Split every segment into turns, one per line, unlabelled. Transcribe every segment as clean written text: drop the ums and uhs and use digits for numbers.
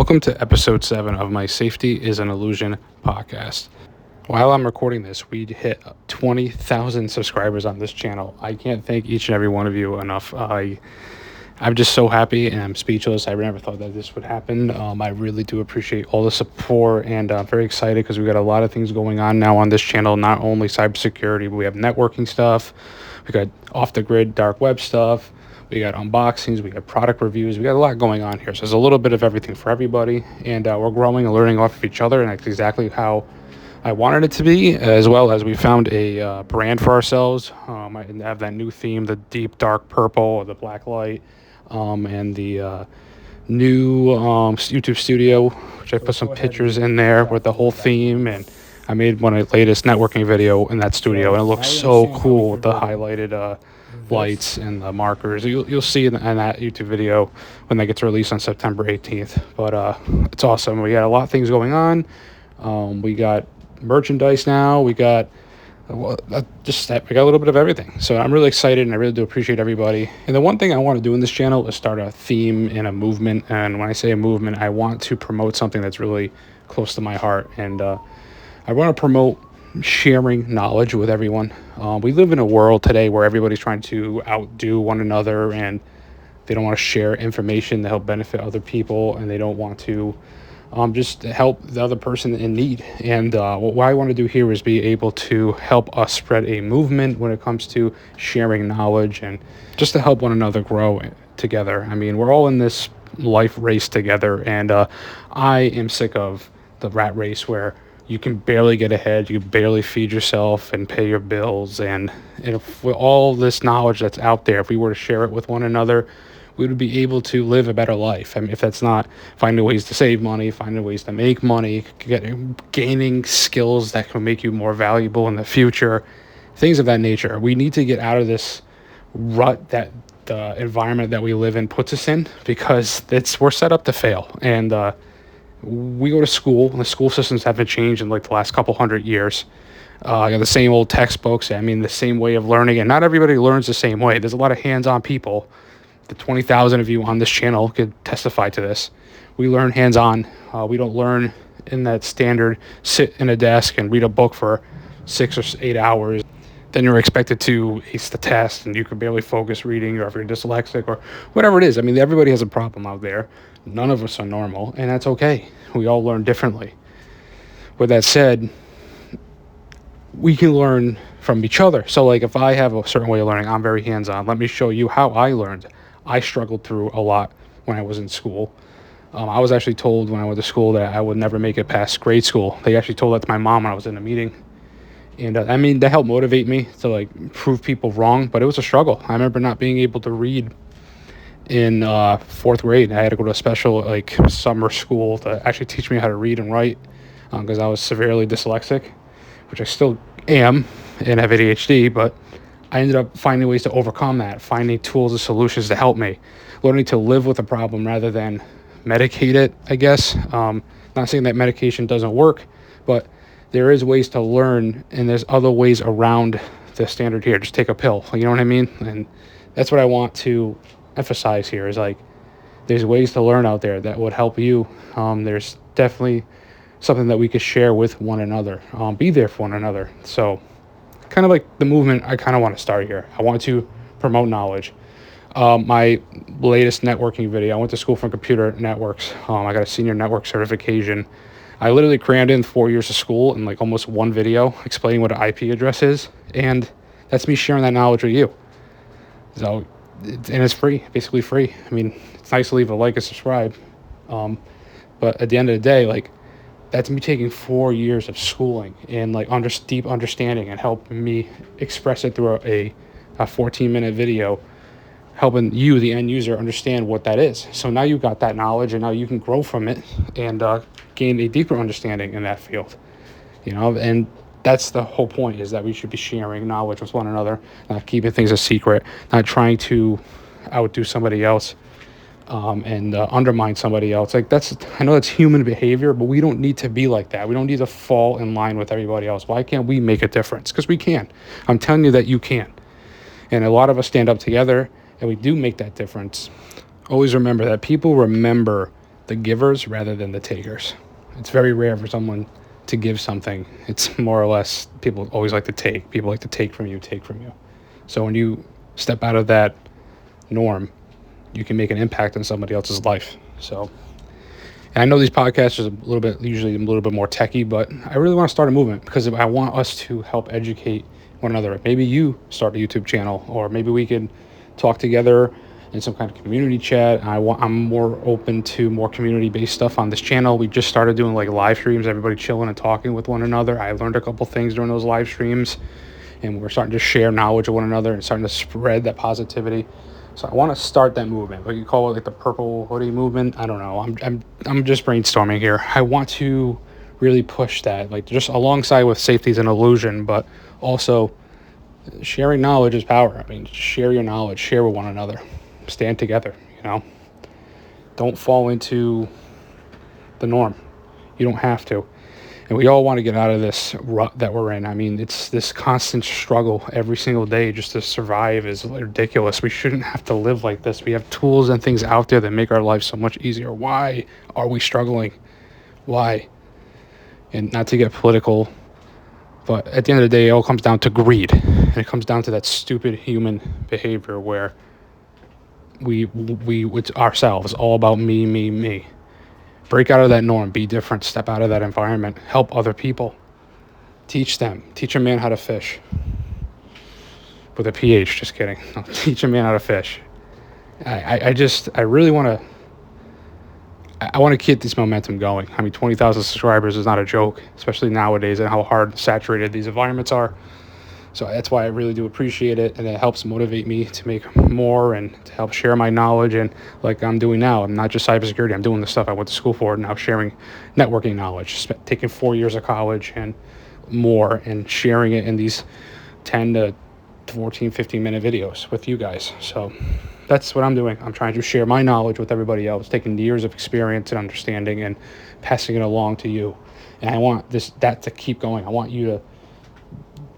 Welcome to episode 7 of my Safety is an Illusion podcast. While I'm recording this, we hit 20,000 subscribers on this channel. I can't thank each and every one of you enough. I'm just so happy and I'm speechless. I never thought that this would happen. I really do appreciate all the support, and I'm very excited because we got a lot of things going on now on this channel. Not only cybersecurity, but we have networking stuff. We got off the grid dark web stuff. We got unboxings, we got product reviews, we got a lot going on here. So there's a little bit of everything for everybody, and we're growing and learning off of each other, and that's exactly how I wanted it to be, as well as we found a brand for ourselves. I have that new theme, the deep dark purple or the black light, and the new YouTube studio, which I put some pictures in there with the whole theme, and I made one of the latest networking video in that studio, and it looks so cool with the highlighted lights and the markers. You'll see in that YouTube video when that gets released on September 18th. But it's awesome. We got a lot of things going on. We got merchandise now. We got we got a little bit of everything. So I'm really excited, and I really do appreciate everybody. And the one thing I want to do in this channel is start a theme and a movement. And when I say a movement, I want to promote something that's really close to my heart. And I want to promote sharing knowledge with everyone. We live in a world today where everybody's trying to outdo one another, and they don't want to share information to help benefit other people, and they don't want to just help the other person in need. And what I want to do here is be able to help us spread a movement when it comes to sharing knowledge and just to help one another grow together. I mean, we're all in this life race together, and I am sick of the rat race where you can barely get ahead, you can barely feed yourself and pay your bills. And if with all this knowledge that's out there, if we were to share it with one another, we would be able to live a better life. I mean, if that's not finding ways to save money, finding ways to make money, gaining skills that can make you more valuable in the future, things of that nature. We need to get out of this rut that the environment that we live in puts us in, because we're set up to fail. And we go to school, and the school systems haven't changed in like the last couple hundred years. I got the same old textbooks. I mean, the same way of learning, and not everybody learns the same way. There's a lot of hands-on people. The 20,000 of you on this channel could testify to this. We learn hands-on. We don't learn in that standard sit in a desk and read a book for 6 or 8 hours. Then you're expected to ace the test, and you can barely focus reading, or if you're dyslexic or whatever it is. I mean, everybody has a problem out there. None of us are normal, and that's okay. We all learn differently. With that said, we can learn from each other. So like if I have a certain way of learning, I'm very hands-on. Let me show you how I learned. I struggled through a lot when I was in school. I was actually told when I went to school that I would never make it past grade school. They actually told that to my mom when I was in a meeting. And I mean, that helped motivate me to like prove people wrong, but it was a struggle. I remember not being able to read in 4th grade. I had to go to a special like summer school to actually teach me how to read and write, because I was severely dyslexic, which I still am, and have ADHD, but I ended up finding ways to overcome that, finding tools and solutions to help me, learning to live with a problem rather than medicate it, I guess. Not saying that medication doesn't work, but there is ways to learn, and there's other ways around the standard here. Just take a pill, you know what I mean? And that's what I want to emphasize here, is like there's ways to learn out there that would help you. There's definitely something that we could share with one another, be there for one another. So kind of like the movement I kind of want to start here. I want to promote knowledge. My latest networking video, I went to school for computer networks. I got a senior network certification. I literally crammed in 4 years of school in like almost one video explaining what an IP address is, and that's me sharing that knowledge with you. So, and it's free, basically free. I mean, it's nice to leave a like and subscribe, but at the end of the day, like, that's me taking 4 years of schooling and like deep understanding, and helping me express it through a 14-minute video, helping you, the end user, understand what that is. So now you got that knowledge, and now you can grow from it and gain a deeper understanding in that field, you know. And that's the whole point, is that we should be sharing knowledge with one another, not keeping things a secret, not trying to outdo somebody else, and undermine somebody else. Like I know that's human behavior, but we don't need to be like that. We don't need to fall in line with everybody else. Why can't we make a difference? Because we can. I'm telling you that you can. And a lot of us stand up together, and we do make that difference. Always remember that people remember the givers rather than the takers. It's very rare for someone to give something. It's more or less people always like to take. People like to take from you. So when you step out of that norm, you can make an impact on somebody else's life. So, and I know these podcasts are usually a little bit more techie, but I really want to start a movement because I want us to help educate one another. Maybe you start a YouTube channel, or maybe we could talk together in some kind of community chat. I'm more open to more community-based stuff on this channel. We just started doing like live streams, everybody chilling and talking with one another. I learned a couple things during those live streams, and we're starting to share knowledge of one another and starting to spread that positivity. So I want to start that movement. Like you call it like the Purple Hoodie Movement. I don't know. I'm just brainstorming here. I want to really push that, like just alongside with safety is an illusion, but also sharing knowledge is power. I mean, share your knowledge, share with one another, stand together, don't fall into the norm. You don't have to. And we all want to get out of this rut that we're in. I mean, it's this constant struggle every single day just to survive is ridiculous. We shouldn't have to live like this. We have tools and things out there that make our life so much easier. Why are we struggling? Why? And not to get political, but at the end of the day, it all comes down to greed. And it comes down to that stupid human behavior where it's ourselves, all about me. Break out of that norm, be different, step out of that environment, help other people, teach them, teach a man how to fish. With a PH, just kidding. No, teach a man how to fish. I really want to keep this momentum going. I mean, 20,000 subscribers is not a joke, especially nowadays and how hard saturated these environments are. So that's why I really do appreciate it, and it helps motivate me to make more and to help share my knowledge. And like I'm doing now, I'm not just cybersecurity, I'm doing the stuff I went to school for, now sharing networking knowledge, taking 4 years of college and more, and sharing it in these 10 to 14, 15-minute videos with you guys. So that's what I'm doing. I'm trying to share my knowledge with everybody else, taking years of experience and understanding and passing it along to you. And I want that to keep going. I want you to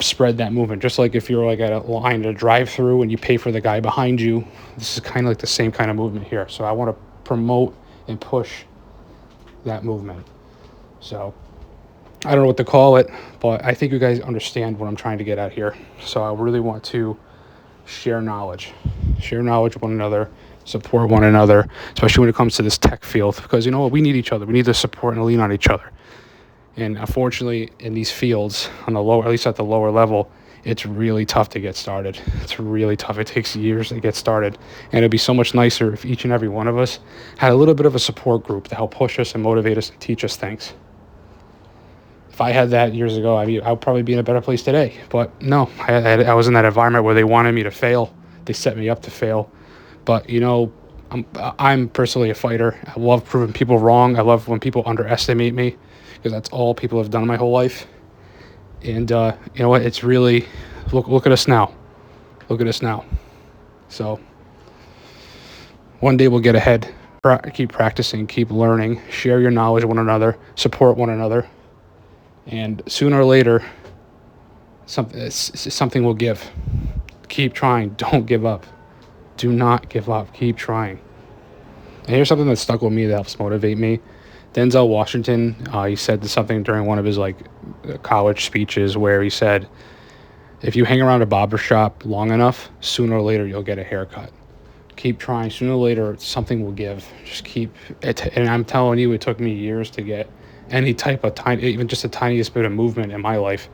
spread that movement. Just like if you're like at a line to drive through and you pay for the guy behind you, this is kind of like the same kind of movement here. So I want to promote and push that movement. So I don't know what to call it, but I think you guys understand what I'm trying to get at here. So I really want to share knowledge with one another, support one another, especially when it comes to this tech field, because we need each other. We need to support and lean on each other. And unfortunately, in these fields, at least at the lower level, it's really tough to get started. It's really tough. It takes years to get started. And it'd be so much nicer if each and every one of us had a little bit of a support group to help push us and motivate us and teach us things. If I had that years ago, I would probably be in a better place today. But no, I was in that environment where they wanted me to fail. They set me up to fail. But, I'm personally a fighter. I love proving people wrong. I love when people underestimate me, because that's all people have done my whole life. And you know what? It's really, look at us now. Look at us now. So one day we'll get ahead. Keep practicing, keep learning, share your knowledge with one another, support one another. And sooner or later, something will give. Keep trying. Don't give up. Do not give up. Keep trying. And here's something that stuck with me that helps motivate me. Denzel Washington, he said something during one of his college speeches where he said, if you hang around a barber shop long enough, sooner or later you'll get a haircut. Keep trying. Sooner or later something will give. Just keep it. And I'm telling you, it took me years to get any type of even just the tiniest bit of movement in my life.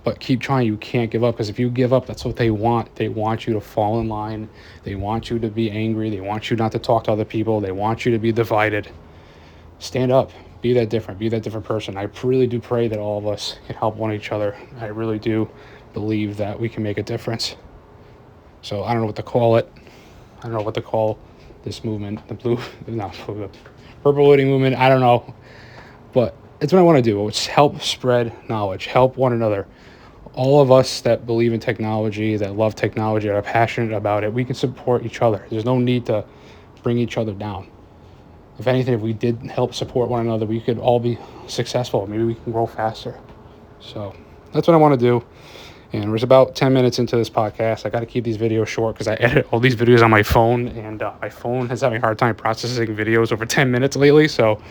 But keep trying. You can't give up, because if you give up, that's what they want. They want you to fall in line. They want you to be angry. They want you not to talk to other people. They want you to be divided. Stand up. Be that different person. I really do pray that all of us can help each other. I really do believe that we can make a difference. So I don't know what to call it. I don't know what to call this movement. The Purple Hoodie Movement. I don't know. But it's what I want to do. It's help spread knowledge. Help one another. All of us that believe in technology, that love technology, that are passionate about it, we can support each other. There's no need to bring each other down. If anything, if we did help support one another, we could all be successful. Maybe we can grow faster. So that's what I want to do. And we're about 10 minutes into this podcast. I got to keep these videos short because I edit all these videos on my phone, and my phone is having a hard time processing videos over 10 minutes lately. So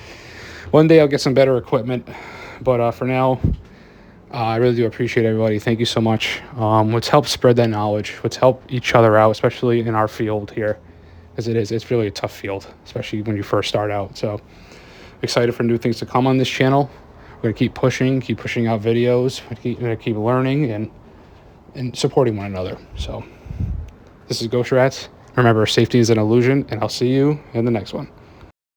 one day I'll get some better equipment. But for now, I really do appreciate everybody. Thank you so much. Let's help spread that knowledge. Let's help each other out, especially in our field here, as it's really a tough field, especially when you first start out. So excited for new things to come on this channel. We're going to keep pushing out videos. We're going to keep learning and supporting one another. So this is Ghost Rats. Remember, safety is an illusion, and I'll see you in the next one.